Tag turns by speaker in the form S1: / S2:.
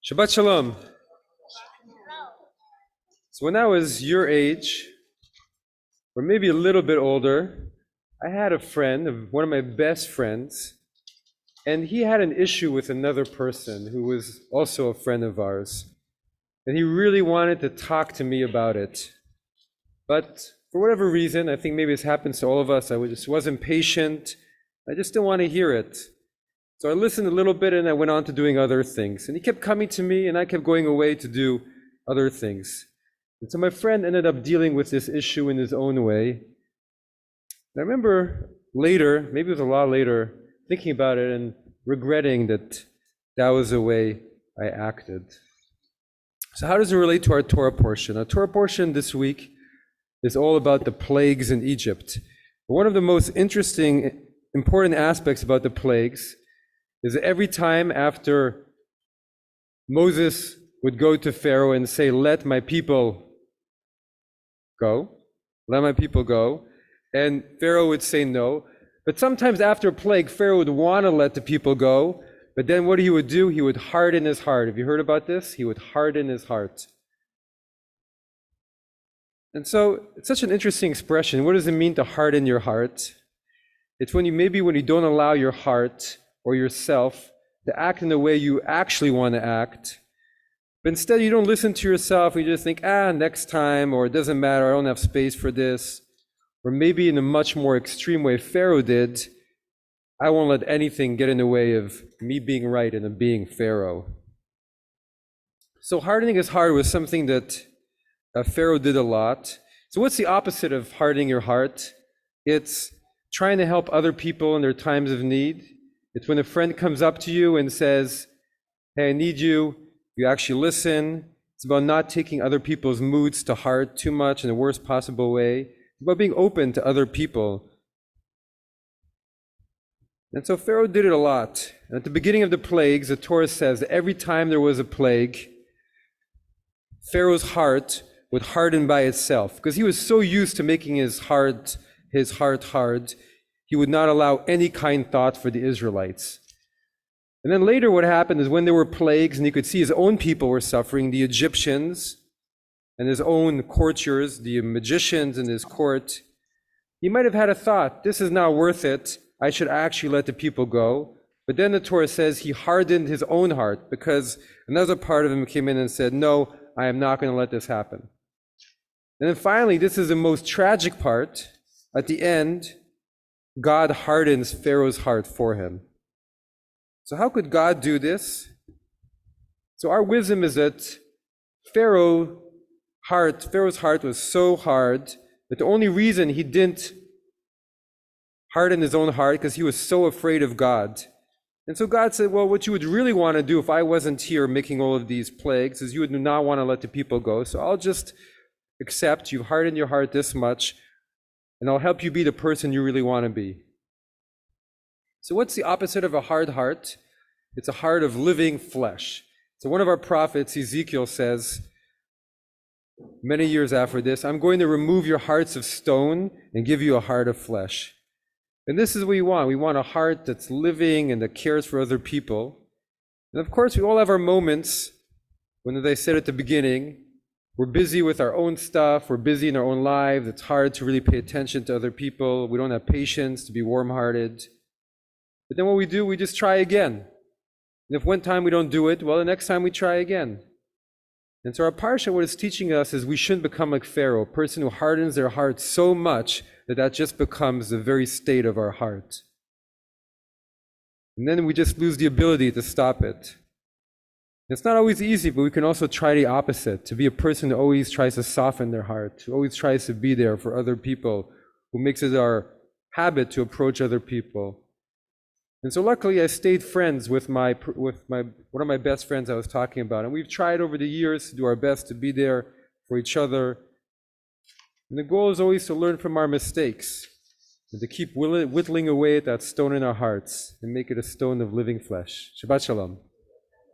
S1: Shabbat Shalom. So when I was your age, or maybe a little bit older, I had a friend, one of my best friends, and he had an issue with another person who was also a friend of ours. And he really wanted to talk to me about it. But for whatever reason, I think maybe this happens to all of us, I just wasn't patient. I just didn't want to hear it. So I listened a little bit and I went on to doing other things. And he kept coming to me and I kept going away to do other things. And so my friend ended up dealing with this issue in his own way. And I remember later, maybe it was a lot later, thinking about it and regretting that that was the way I acted. So how does it relate to our Torah portion? Our Torah portion this week is all about the plagues in Egypt. One of the most interesting, important aspects about the plagues is that every time after Moses would go to Pharaoh and say, let my people go, and Pharaoh would say no. But sometimes after a plague, Pharaoh would want to let the people go, but then what he would do, he would harden his heart. Have you heard about this? He would harden his heart. And so it's such an interesting expression. What does it mean to harden your heart? It's when you don't allow your heart or yourself to act in the way you actually want to act. But instead you don't listen to yourself, you just think, next time, or it doesn't matter, I don't have space for this. Or maybe in a much more extreme way Pharaoh did, I won't let anything get in the way of me being right and of being Pharaoh. So hardening his heart was something that Pharaoh did a lot. So what's the opposite of hardening your heart? It's trying to help other people in their times of need. It's when a friend comes up to you and says, hey, I need you. You actually listen. It's about not taking other people's moods to heart too much in the worst possible way. It's about being open to other people. And so Pharaoh did it a lot. And at the beginning of the plagues, the Torah says that every time there was a plague, Pharaoh's heart would harden by itself. Because he was so used to making his heart hard, he would not allow any kind thought for the Israelites. And then later what happened is when there were plagues and he could see his own people were suffering, the Egyptians and his own courtiers, the magicians in his court, he might have had a thought, this is not worth it, I should actually let the people go. But then the Torah says he hardened his own heart because another part of him came in and said, no, I am not going to let this happen. And then finally, this is the most tragic part, at the end, God hardens Pharaoh's heart for him. So how could God do this? So our wisdom is that Pharaoh's heart was so hard that the only reason he didn't harden his own heart because he was so afraid of God. And so God said, well, what you would really want to do if I wasn't here making all of these plagues is you would not want to let the people go. So I'll just accept you've hardened your heart this much, and I'll help you be the person you really want to be. So what's the opposite of a hard heart? It's a heart of living flesh. So one of our prophets, Ezekiel, says, many years after this, I'm going to remove your hearts of stone and give you a heart of flesh. And this is what we want. We want a heart that's living and that cares for other people. And of course, we all have our moments when, as I said at the beginning, we're busy with our own stuff, we're busy in our own lives, it's hard to really pay attention to other people, we don't have patience to be warm-hearted. But then what we do, we just try again. And if one time we don't do it, well, the next time we try again. And so our parsha, what it's teaching us is we shouldn't become like Pharaoh, a person who hardens their heart so much that that just becomes the very state of our heart. And then we just lose the ability to stop it. It's not always easy, but we can also try the opposite, to be a person who always tries to soften their heart, who always tries to be there for other people, who makes it our habit to approach other people. And so luckily I stayed friends with one of my best friends I was talking about, and we've tried over the years to do our best to be there for each other. And the goal is always to learn from our mistakes and to keep whittling away at that stone in our hearts and make it a stone of living flesh. Shabbat Shalom.